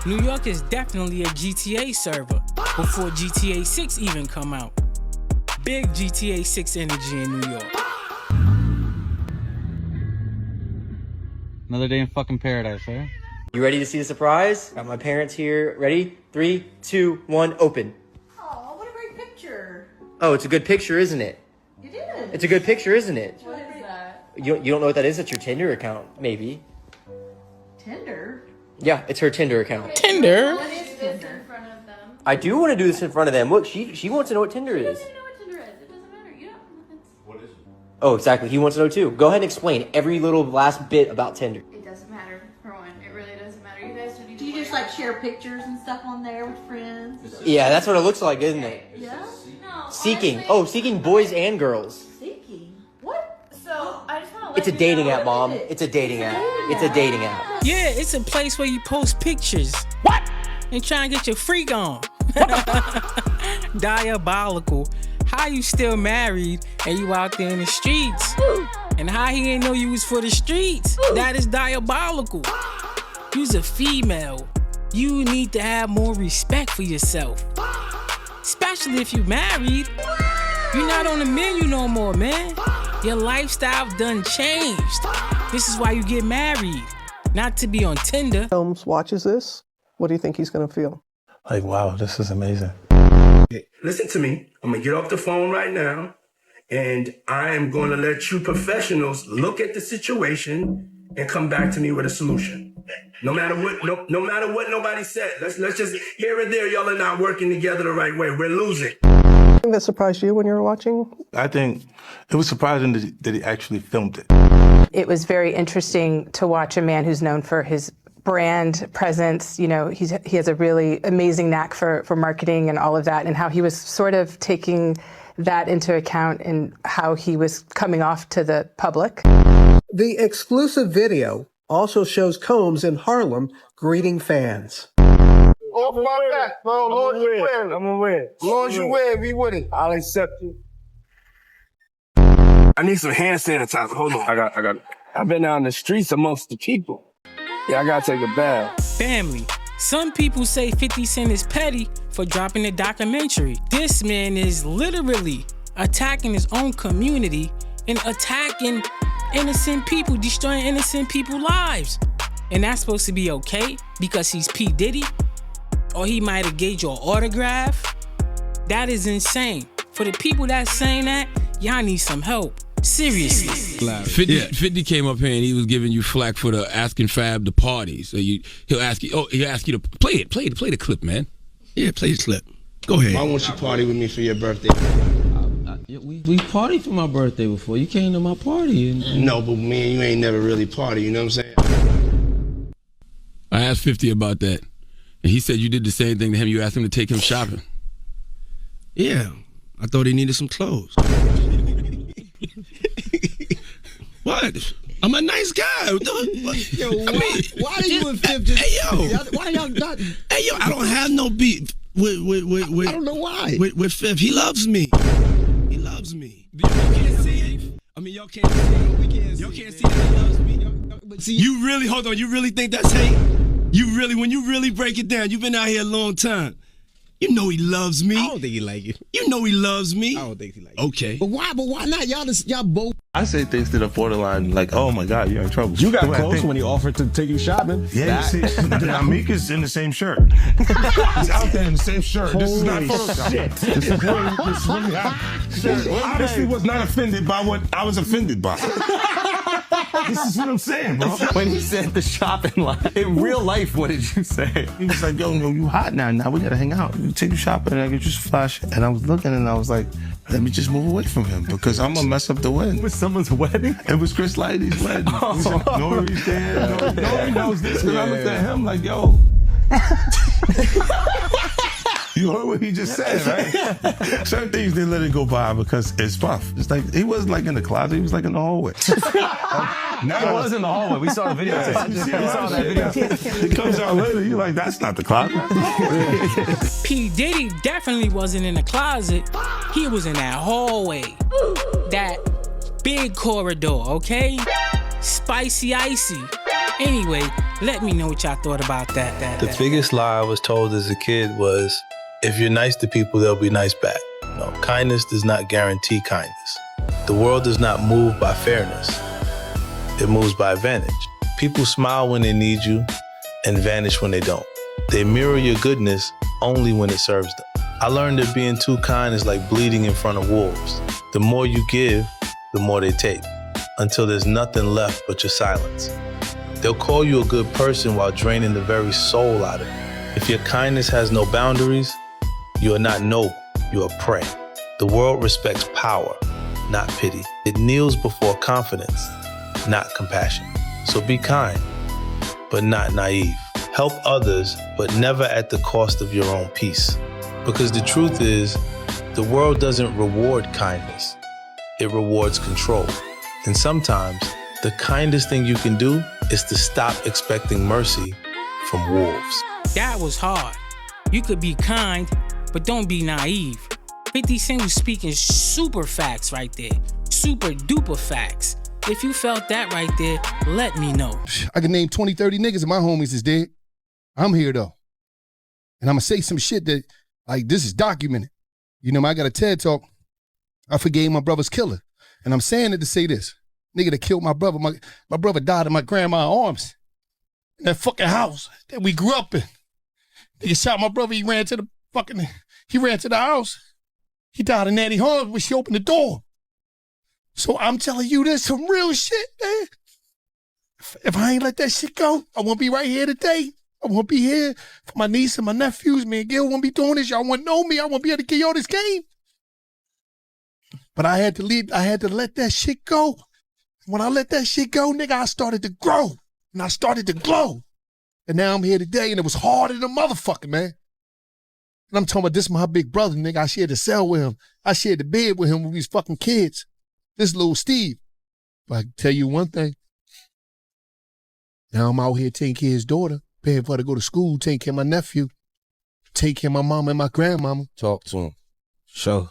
New York is definitely a GTA server before GTA 6 even come out. Big GTA 6 energy in New York. Another day in fucking paradise, eh? You ready to see the surprise? Got my parents here. Ready? 3, 2, 1, open. Oh, what a great picture. Oh, it's a good picture, isn't it? It is. It's a good picture, isn't it? What is that? You don't know what that is? That's your Tinder account, maybe. Tinder? Yeah, it's her Tinder account. Tinder? What is Tinder? I do want to do this in front of them. Look, she wants to know what Tinder is. Oh, exactly. He wants to know too. Go ahead and explain every little last bit about Tinder. It doesn't matter, for one. It really doesn't matter. You guys don't need to. Do you just like share pictures and stuff on there with friends? Yeah, that's what it looks like, isn't it? Yeah? No. Seeking. Honestly, Oh, seeking boys and girls. Seeking? What? So, I just want to let It's a you dating know app, Mom. It's a dating app. It's a dating app. Yeah, it's a place where you post pictures. What? And try and get your freak on. Diabolical. How you still married and you out there in the streets? And how he ain't know you was for the streets? That is diabolical. You's a female. You need to have more respect for yourself. Especially if you married. You're not on the menu no more, man. Your lifestyle done changed. This is why you get married. Not to be on Tinder. Holmes watches this. What do you think he's gonna feel? Like, wow, this is amazing. Listen to me. I'm going to get off the phone right now, and I am going to let you professionals look at the situation and come back to me with a solution. No matter what nobody said. Let's just here and there, y'all are not working together the right way. We're losing. Anything that surprised you when you were watching? I think it was surprising that he actually filmed it. It was very interesting to watch a man who's known for his brand presence. You know, he has a really amazing knack for marketing and all of that, and how he was sort of taking that into account in how he was coming off to the public. The exclusive video also shows Combs in Harlem greeting fans. Off my back, bro. Long as you win. I'm gonna win. As long as you win, we winning. I'll accept you. I need some hand sanitizer. Hold on. I got it. I've been out in the streets amongst the people. Yeah, I gotta take a bath. Family. Some people say 50 Cent is petty for dropping a documentary. This man is literally attacking his own community and attacking innocent people, destroying innocent people's lives. And that's supposed to be okay because he's P. Diddy? Or he might have gave you an autograph? That is insane. For the people that's saying that, y'all need some help. Seriously. 50 came up here and he was giving you flack for the asking Fab to party. So he'll ask you to play the clip, man. Yeah, play the clip. Go ahead. Why won't you party with me for your birthday? We partied for my birthday before. You came to my party. No, but me and you ain't never really party, you know what I'm saying? I asked 50 about that. And he said you did the same thing to him. You asked him to take him shopping. Yeah, I thought he needed some clothes. What? I'm a nice guy. Yo, why are you and 50? Hey, yo. Why y'all not? Hey, yo, I don't have no beef with I don't know why. With Fifth. He loves me. He loves me. Y'all can't see it. I mean, y'all can't see it. Y'all can't see that he loves me. You really, hold on, you really think that's hate? When you really break it down, you've been out here a long time. You know he loves me. I don't think he like you. You know he loves me. I don't think he like you. Okay. But why not? Y'all both. I say things to the borderline like, oh my God, you're in trouble. You got close when he offered to take you shopping. Yeah, you see, Amika's in the same shirt. He's out there in the same shirt. This is not Photoshop. Shit. This is really happening. Honestly, was not offended by what I was offended by. This is what I'm saying, bro. When he said the shopping line, in real life, what did you say? He was like, yo, you hot now. Now we gotta hang out. You take you shopping and I get just flash. And I was looking and I was like, let me just move away from him because I'm gonna mess up the wedding. It was someone's wedding? It was Chris Lighty's wedding. Nori's there. Nori knows this because I looked at him like, yo. You heard what he just said, right? Certain things they let it go by because it's puff. It's like he wasn't like in the closet, he was like in the hallway. Now it was in the hallway. We saw the video. We saw that video. It comes out later, you're like, that's not the closet. P. Diddy definitely wasn't in the closet. He was in that hallway. That big corridor, okay? Spicy icy. Anyway, let me know what y'all thought about that. The biggest lie I was told as a kid was, if you're nice to people, they'll be nice back. No, kindness does not guarantee kindness. The world does not move by fairness. It moves by advantage. People smile when they need you and vanish when they don't. They mirror your goodness only when it serves them. I learned that being too kind is like bleeding in front of wolves. The more you give, the more they take, until there's nothing left but your silence. They'll call you a good person while draining the very soul out of you. If your kindness has no boundaries, you are not noble, you are prey. The world respects power, not pity. It kneels before confidence, not compassion. So be kind, but not naive. Help others, but never at the cost of your own peace. Because the truth is, the world doesn't reward kindness, it rewards control. And sometimes, the kindest thing you can do is to stop expecting mercy from wolves. That was hard. You could be kind, but don't be naive. 50 Cent was speaking super facts right there. Super duper facts. If you felt that right there, let me know. I can name 20, 30 niggas and my homies is dead. I'm here though. And I'm gonna say some shit that, like, this is documented. You know, I got a TED Talk. I forgave my brother's killer. And I'm saying it to say this. Nigga that killed my brother, my brother died in my grandma's arms. In that fucking house that we grew up in. Nigga shot my brother, he ran to the house. He died in Nanny's arms when she opened the door. So I'm telling you, there's some real shit, man. If I ain't let that shit go, I won't be right here today. I won't be here for my niece and my nephews. Me and Gil won't be doing this. Y'all won't know me. I won't be able to give y'all this game. But I had to leave. I had to let that shit go. When I let that shit go, nigga, I started to grow. And I started to glow. And now I'm here today, and it was hard as a motherfucker, man. And I'm talking about this my big brother, nigga. I shared the cell with him. I shared the bed with him when we was fucking kids. This little Steve. But I can tell you one thing. Now I'm out here taking care of his daughter, paying for her to go to school, taking care of my nephew, taking care of my mama and my grandmama. Talk to him. Sure.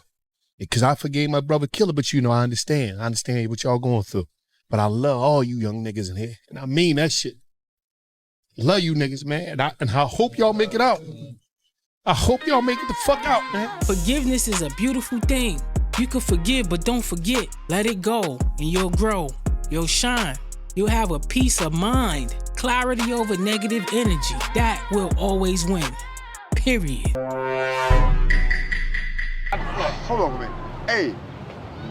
Because I forgave my brother killer, but you know, I understand. I understand what y'all going through. But I love all you young niggas in here. And I mean that shit. Love you niggas, man. And I hope y'all make it out. I hope y'all make it the fuck out, man. Forgiveness is a beautiful thing. You can forgive, but don't forget. Let it go, and you'll grow. You'll shine. You'll have a peace of mind. Clarity over negative energy. That will always win. Period. Hold on a minute. Hey,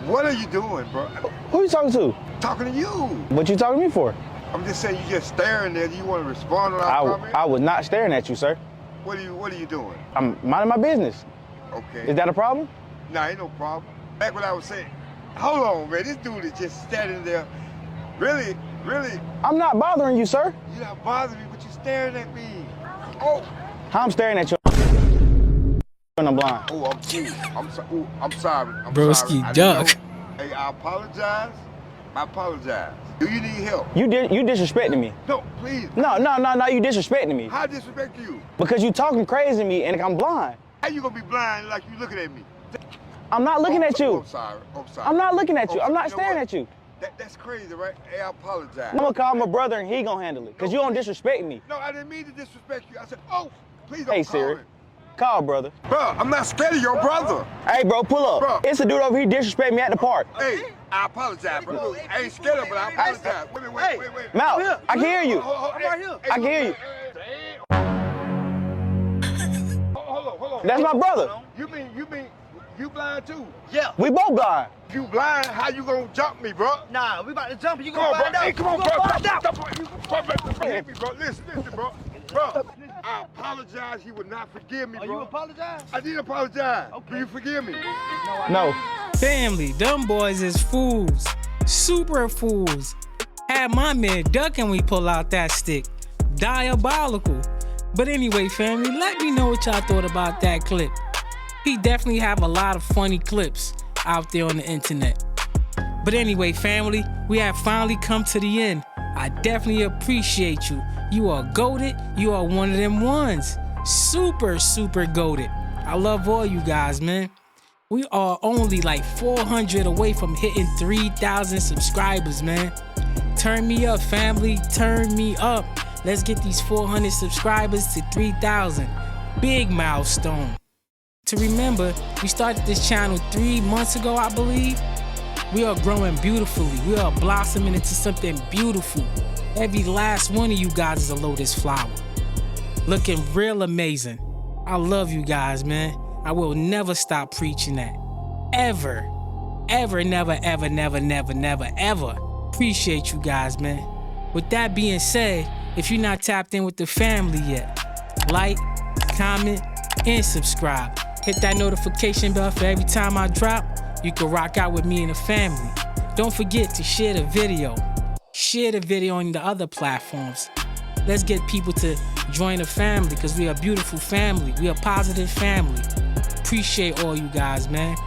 what are you doing, bro? Who you talking to? Talking to you. What you talking to me for? I'm just saying you just staring there. Do you want to respond to our comment? I was not staring at you, sir. What are you doing? I'm minding my business. Okay. Is that a problem? Nah, ain't no problem. Back what I was saying. Hold on, man. This dude is just standing there. Really? I'm not bothering you, sir. You're not bothering me, but you're staring at me. Oh. How I'm staring at you? When I'm blind. Oh, I'm sorry. I'm sorry. Broski I duck. didn't know. Hey, I apologize. Do you need help? You disrespecting me. No, please. No, you disrespecting me. How disrespect you? Because you talking crazy to me and I'm blind. How you gonna be blind like you looking at me? I'm not looking at you. I'm sorry. I'm not looking at you. I'm not staring at you. That's crazy, right? Hey, I apologize. I'm gonna call my brother and he gonna handle it. Cause you don't disrespect me. No, I didn't mean to disrespect you. I said, oh, please don't Hey, call Siri. me. Call, brother. Bro, I'm not scared of your brother. Hey, bro, pull up. Bro. It's a dude over here disrespecting me at the park. Hey, I apologize, bro. I ain't scared of it, but I apologize. Wait. Mal, I can hear you. I'm right here. I can hear you. Hold on. That's my brother. You mean you blind too? Yeah. We both blind. You blind? How you gonna jump me, bro? Nah, we about to jump. You Come on, gonna bro. find out. Hey, come on, You bro. gonna find out. Stop forgive me, bro. Listen, bro. Bro, I apologize. You would not forgive me, bro. Oh, you apologize? I did apologize. Okay. Will you forgive me? No. Family, them boys is fools. Super fools. Had my man ducking when we pull out that stick. Diabolical. But anyway, family, let me know what y'all thought about that clip. He definitely have a lot of funny clips out there on the internet. But anyway, family, we have finally come to the end. I definitely appreciate you. You are goated. You are one of them ones. Super goated. I love all you guys, man. We are only like 400 away from hitting 3,000 subscribers, man. Turn me up, family. Turn me up. Let's get these 400 subscribers to 3,000. Big milestone. To remember, we started this channel 3 months ago, I believe. We are growing beautifully. We are blossoming into something beautiful. Every last one of you guys is a lotus flower. Looking real amazing. I love you guys, man. I will never stop preaching that. Ever. Never. Appreciate you guys, man. With that being said, if you're not tapped in with the family yet, like, comment, and subscribe. Hit that notification bell for every time I drop. You can rock out with me and the family. Don't forget to share the video. Share the video on the other platforms. Let's get people to join the family because we are a beautiful family. We are a positive family. Appreciate all you guys, man.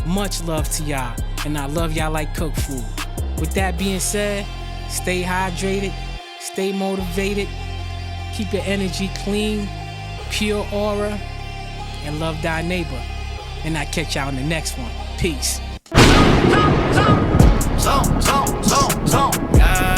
Much love to y'all, and I love y'all like cook food. With that being said, stay hydrated, stay motivated, keep your energy clean, pure aura, and love thy neighbor. And I'll catch y'all in the next one. Peace. Yeah.